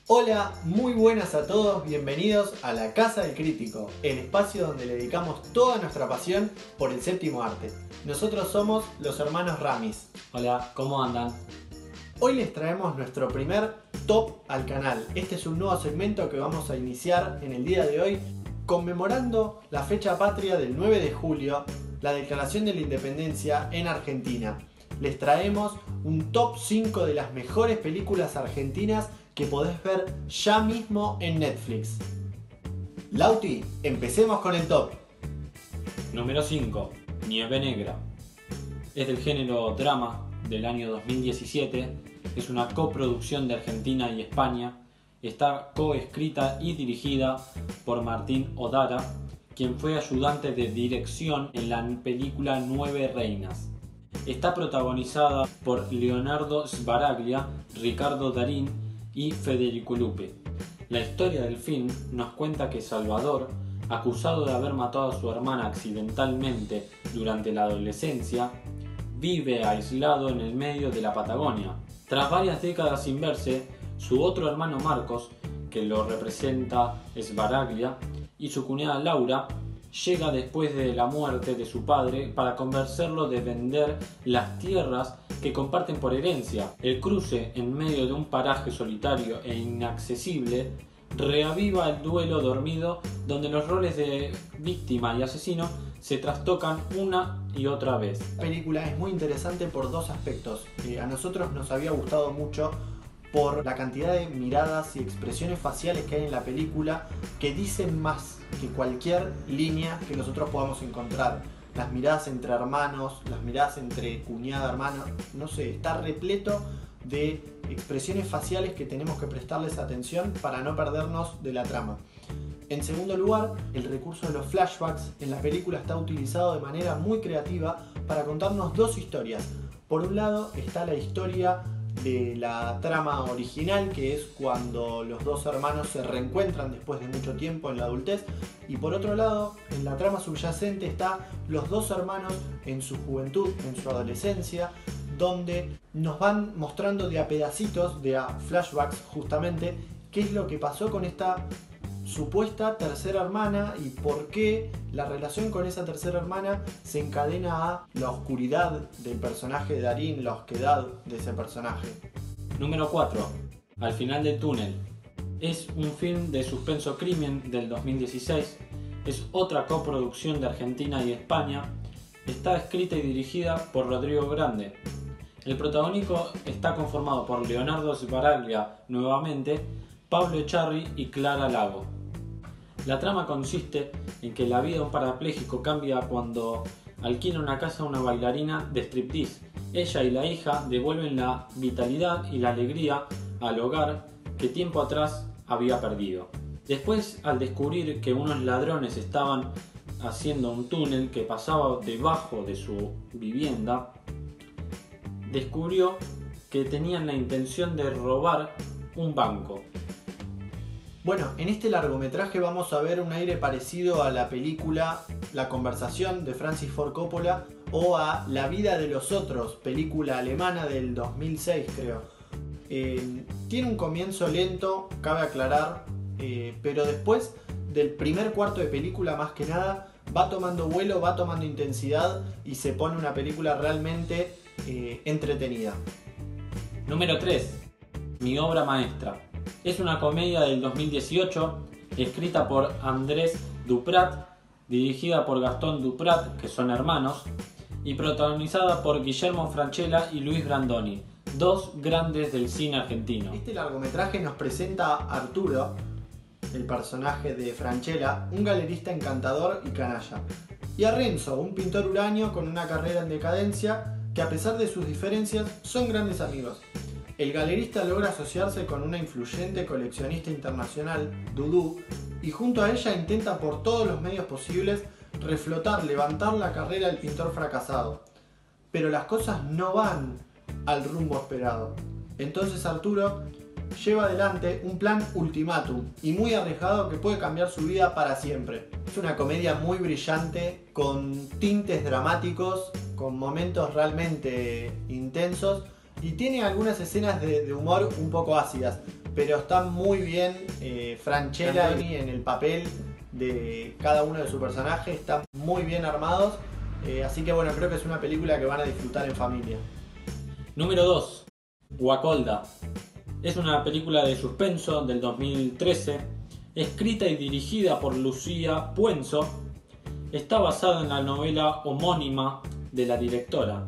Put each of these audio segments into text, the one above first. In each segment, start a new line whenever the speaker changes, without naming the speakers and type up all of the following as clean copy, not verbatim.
Hola, muy buenas a todos, bienvenidos a la Casa del Crítico, el espacio donde le dedicamos toda nuestra pasión por el séptimo arte. Nosotros somos los hermanos Ramis.
Hola, ¿cómo andan?
Hoy les traemos nuestro primer top al canal. Este es un nuevo segmento que vamos a iniciar en el día de hoy, conmemorando la fecha patria del 9 de julio, la declaración de la independencia en Argentina. Les traemos un top 5 de las mejores películas argentinas que podés ver ya mismo en Netflix. Lauti, empecemos con el top.
Número 5. Nieve Negra. Es del género drama del año 2017. Es una coproducción de Argentina y España. Está coescrita y dirigida por Martín Odara, quien fue ayudante de dirección en la película Nueve Reinas. Está protagonizada por Leonardo Sbaraglia, Ricardo Darín y Federico Lupe. La historia del film nos cuenta que Salvador, acusado de haber matado a su hermana accidentalmente durante la adolescencia, vive aislado en el medio de la Patagonia. Tras varias décadas sin verse, su otro hermano Marcos, que lo representa Sbaraglia, y su cuñada Laura, llega después de la muerte de su padre para convencerlo de vender las tierras que comparten por herencia. El cruce en medio de un paraje solitario e inaccesible reaviva el duelo dormido, donde los roles de víctima y asesino se trastocan una y otra vez.
La película es muy interesante por dos aspectos. A nosotros nos había gustado mucho por la cantidad de miradas y expresiones faciales que hay en la película, que dicen más que cualquier línea que nosotros podamos encontrar. Las miradas entre hermanos, las miradas entre cuñada, hermano, no sé, está repleto de expresiones faciales que tenemos que prestarles atención para no perdernos de la trama. En segundo lugar, el recurso de los flashbacks en la película está utilizado de manera muy creativa para contarnos dos historias. Por un lado está la historia de la trama original, que es cuando los dos hermanos se reencuentran después de mucho tiempo en la adultez, y por otro lado, en la trama subyacente está los dos hermanos en su juventud, en su adolescencia, donde nos van mostrando de a pedacitos, de a flashbacks justamente, qué es lo que pasó con esta supuesta tercera hermana y por qué la relación con esa tercera hermana se encadena a la oscuridad del personaje de Darín, la osquedad de ese personaje.
Número 4. Al final del túnel. Es un film de suspenso crimen del 2016. Es otra coproducción de Argentina y España. Está escrita y dirigida por Rodrigo Grande. El protagónico está conformado por Leonardo Sbaraglia nuevamente, Pablo Echarri y Clara Lago. La trama consiste en que la vida de un parapléjico cambia cuando alquila una casa a una bailarina de striptease. Ella y la hija devuelven la vitalidad y la alegría al hogar que tiempo atrás había perdido. Después, al descubrir que unos ladrones estaban haciendo un túnel que pasaba debajo de su vivienda, descubrió que tenían la intención de robar un banco.
Bueno, en este largometraje vamos a ver un aire parecido a la película La conversación de Francis Ford Coppola o a La vida de los otros, película alemana del 2006 creo. Tiene un comienzo lento, cabe aclarar, pero después del primer cuarto de película más que nada va tomando vuelo, va tomando intensidad y se pone una película realmente entretenida.
Número 3. Mi obra maestra. Es una comedia del 2018, escrita por Andrés Duprat, dirigida por Gastón Duprat, que son hermanos, y protagonizada por Guillermo Francella y Luis Brandoni, dos grandes del cine argentino.
Este largometraje nos presenta a Arturo, el personaje de Francella, un galerista encantador y canalla, y a Renzo, un pintor huraño con una carrera en decadencia que, a pesar de sus diferencias, son grandes amigos. El galerista logra asociarse con una influyente coleccionista internacional, Dudu, y junto a ella intenta por todos los medios posibles reflotar, levantar la carrera del pintor fracasado. Pero las cosas no van al rumbo esperado. Entonces Arturo lleva adelante un plan ultimátum y muy arriesgado que puede cambiar su vida para siempre. Es una comedia muy brillante, con tintes dramáticos, con momentos realmente intensos, y tiene algunas escenas de humor un poco ácidas, pero está muy bien Francella en el papel de cada uno de sus personajes, están muy bien armados, así que bueno, creo que es una película que van a disfrutar en familia.
Número 2. Guacolda. Es una película de suspenso del 2013, escrita y dirigida por Lucía Puenzo. Está basada en la novela homónima de la directora,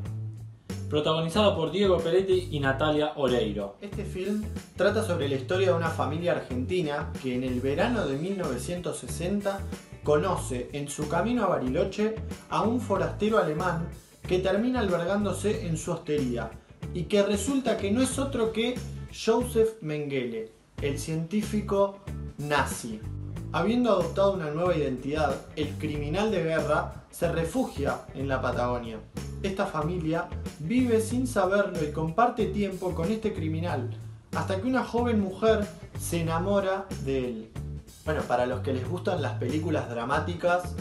protagonizada por Diego Peretti y Natalia Oreiro.
Este film trata sobre la historia de una familia argentina que en el verano de 1960 conoce en su camino a Bariloche a un forastero alemán que termina albergándose en su hostería y que resulta que no es otro que Joseph Mengele, el científico nazi. Habiendo adoptado una nueva identidad, el criminal de guerra se refugia en la Patagonia. Esta familia vive sin saberlo y comparte tiempo con este criminal, hasta que una joven mujer se enamora de él. Bueno, para los que les gustan las películas dramáticas,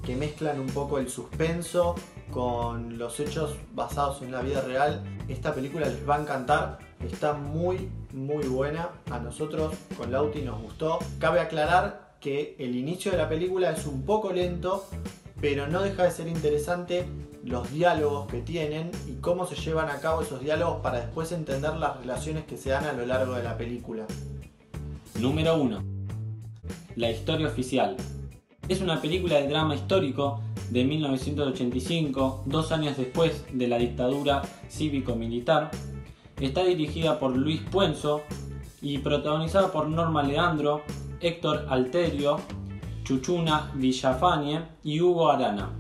que mezclan un poco el suspenso con los hechos basados en la vida real, esta película les va a encantar. Está muy buena. A nosotros con Lauti nos gustó. Cabe aclarar que el inicio de la película es un poco lento, pero no deja de ser interesante los diálogos que tienen y cómo se llevan a cabo esos diálogos para después entender las relaciones que se dan a lo largo de la película.
Número 1. La historia oficial. Es una película de drama histórico de 1985, 2 años después de la dictadura cívico-militar. Está dirigida por Luis Puenzo y protagonizada por Norma Leandro, Héctor Alterio, Chuchuna Villafañe y Hugo Arana,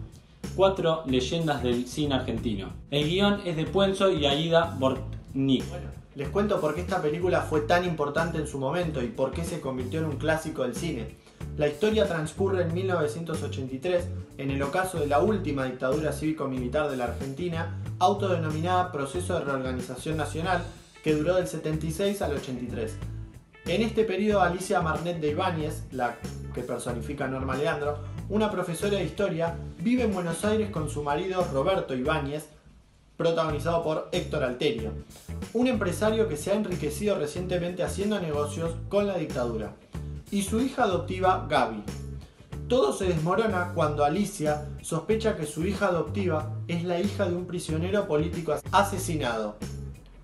4 leyendas del cine argentino. El guión es de Puenzo y Aida Bortnik.
Bueno, les cuento por qué esta película fue tan importante en su momento y por qué se convirtió en un clásico del cine. La historia transcurre en 1983, en el ocaso de la última dictadura cívico-militar de la Argentina, autodenominada Proceso de Reorganización Nacional, que duró del 76 al 83. En este periodo, Alicia Marnet de Ibáñez, la que personifica a Norma Leandro, una profesora de historia, vive en Buenos Aires con su marido Roberto Ibáñez, protagonizado por Héctor Alterio, un empresario que se ha enriquecido recientemente haciendo negocios con la dictadura, y su hija adoptiva Gaby. Todo se desmorona cuando Alicia sospecha que su hija adoptiva es la hija de un prisionero político asesinado.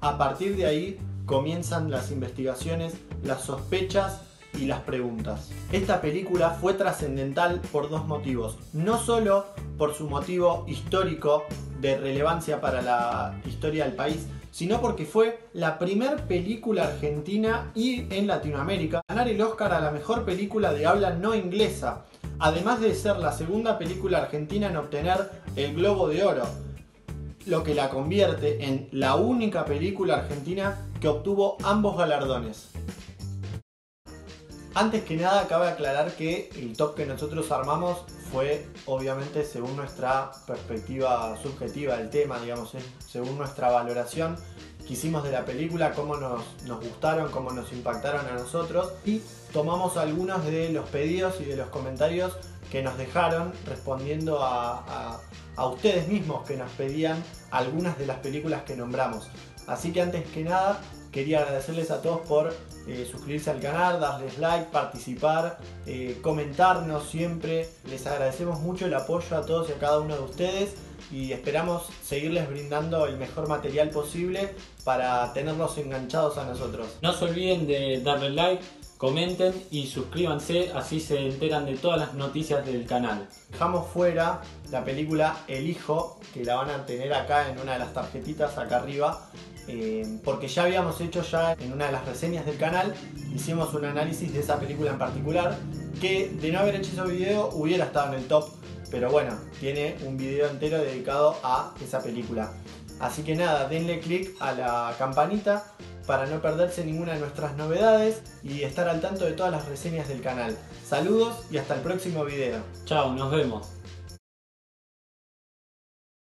A partir de ahí comienzan las investigaciones, las sospechas y las preguntas. Esta película fue trascendental por 2 motivos. No solo por su motivo histórico de relevancia para la historia del país, sino porque fue la primer película argentina y en Latinoamérica a ganar el Oscar a la mejor película de habla no inglesa, además de ser la segunda película argentina en obtener el Globo de Oro, lo que la convierte en la única película argentina que obtuvo ambos galardones. Antes que nada, cabe aclarar que el top que nosotros armamos fue obviamente según nuestra perspectiva subjetiva del tema, digamos, según nuestra valoración que hicimos de la película, cómo nos gustaron, cómo nos impactaron a nosotros, y tomamos algunos de los pedidos y de los comentarios que nos dejaron respondiendo a ustedes mismos que nos pedían algunas de las películas que nombramos. Así que antes que nada quería agradecerles a todos por suscribirse al canal, darles like, participar, comentarnos siempre. Les agradecemos mucho el apoyo a todos y a cada uno de ustedes y esperamos seguirles brindando el mejor material posible para tenerlos enganchados a nosotros.
No se olviden de darle like, comenten y suscríbanse, así se enteran de todas las noticias del canal.
Dejamos fuera la película El Hijo, que la van a tener acá en una de las tarjetitas acá arriba, porque ya habíamos hecho en una de las reseñas del canal, hicimos un análisis de esa película en particular, que de no haber hecho ese video hubiera estado en el top, pero bueno, tiene un video entero dedicado a esa película. Así que nada, denle click a la campanita para no perderse ninguna de nuestras novedades y estar al tanto de todas las reseñas del canal. Saludos y hasta el próximo video.
Chao, nos vemos.